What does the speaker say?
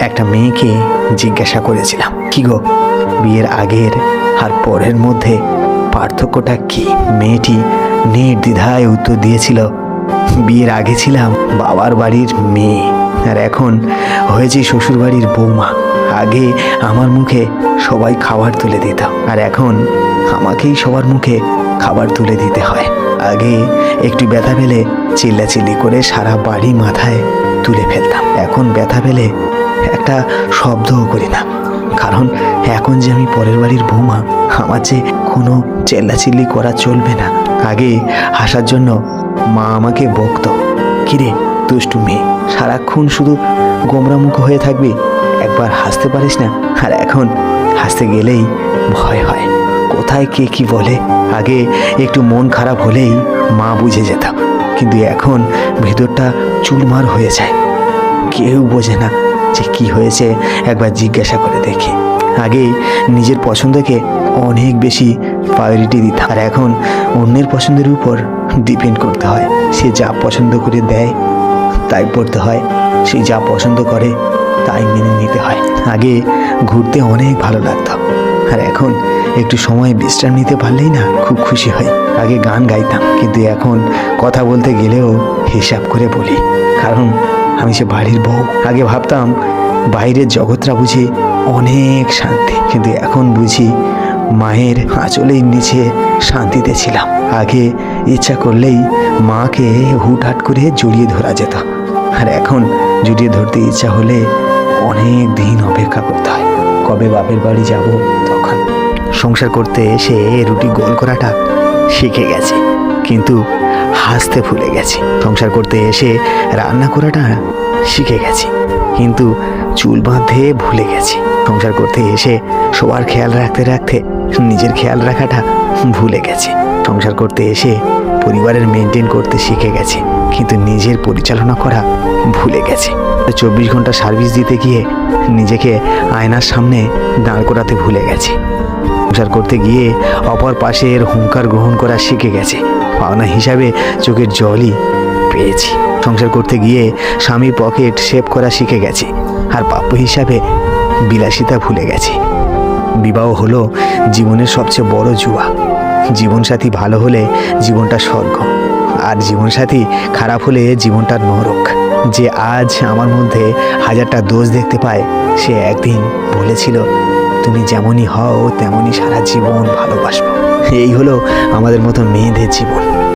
একটা মেয়েকে জিজ্ঞাসা করেছিলাম, কি গো, বিয়ের আগের আর পরের মধ্যে পার্থক্যটা কি? মেয়েটি নির্দ্বিধায় উত্তর দিয়েছিল, বিয়ের আগে ছিলাম বাবার বাড়ির মেয়ে, আর এখন হয়েছি শ্বশুর বাড়ির বৌমা। আগে আমার মুখে সবাই খাবার তুলে দিত, আর এখন আমাকেই সবার মুখে খাবার তুলে দিতে হয়। আগে একটু ব্যথা পেলে চিল্লাচিল্লি করে সারা বাড়ি মাথায় তুলে ফেলতাম, এখন ব্যথা পেলে একটা শব্দও করি না, কারণ এখন যে আমি পরের বাড়ির বৌমা, আমার যে কোনো চেল্লাচিল্লি করা চলবে না। আগে হাসার জন্য মা আমাকে বকতো, কিরে দুষ্টু মেয়ে, সারাক্ষণ শুধু গোমরামুখ হয়ে থাকবি, একবার হাসতে পারিস না? আর এখন হাসতে গেলেই ভয় হয়, কোথায় কে কি বলে। আগে একটু মন খারাপ হলেই মা বুঝে যেত, কিন্তু এখন ভেতরটা চুরমার হয়ে যায়, কেউ বোঝে না যে কি হয়েছে, একবার জিজ্ঞাসা করে দেখি। আগে নিজের পছন্দকে অনেক বেশি প্রায়োরিটি দিতাম, আর এখন অন্যের পছন্দের উপর ডিপেন্ড করতে হয়। সে যা পছন্দ করে দেয় তাই পড়তে হয়, সে যা পছন্দ করে তাই মেনে নিতে হয়। আগে ঘুরতে অনেক ভালো লাগতো, আর এখন একটু সময় বিশ্রাম নিতে পারলেই না খুব খুশি হই। আগে গান গাইতাম, কিন্তু এখন কথা বলতে গেলেও হিসাব করে বলি, কারণ আমি যে বাড়ির বউ। আগে ভাবতাম বাইরের জগৎটা বুঝি অনেক শান্তি, কিন্তু এখন বুঝি মায়ের আঁচলের নিচে শান্তিতে ছিলাম। আগে ইচ্ছা করলেই মাকে হুটহাট করে জড়িয়ে ধরা যেত, আর এখন জড়িয়ে ধরতে ইচ্ছা হলে অনেক দিন অপেক্ষা করতে হয়, কবে বাপের বাড়ি যাব তখন। সংসার করতে এসে রুটি গোল করাটা শিখে গেছি, কিন্তু হাসতে ভুলে গেছি। সংসার করতে এসে রান্না করাটা শিখে গেছি, কিন্তু চুল বাঁধতে ভুলে গেছি। সংসার করতে এসে সবার খেয়াল রাখতে রাখতে নিজের খেয়াল রাখাটা ভুলে গেছি। সংসার করতে এসে পরিবারের মেনটেন করতে শিখে গেছি, কিন্তু নিজের পরিচালনা করা ভুলে গেছি। 24 ঘন্টা সার্ভিস দিতে গিয়ে নিজেকে আয়নার সামনে দাঁড় করাতে ভুলে গেছি। সংসার করতে গিয়ে অপর পাশের হুঙ্কার গ্রহণ করা শিখে গেছি, পাওনা হিসাবে চোখের জলই পেয়েছি। সংসার করতে গিয়ে স্বামীর পকেট সেভ করা শিখে গেছি, আর প্রাপ্য হিসাবে বিলাসিতা ভুলে গেছি। বিবাহ হলো জীবনের সবচেয়ে বড় জুয়া। জীবনসাথী ভালো হলে জীবনটা স্বর্গ, আর জীবনসাথী খারাপ হলে জীবনটা নরক। যে আজ আমার মধ্যে হাজারটা দোষ দেখতে পায়, সে একদিন বলেছিল, তুমি যেমনই হও তেমনই সারা জীবন ভালোবাসবো। এই হলো আমাদের মতো মেয়েদের জীবন।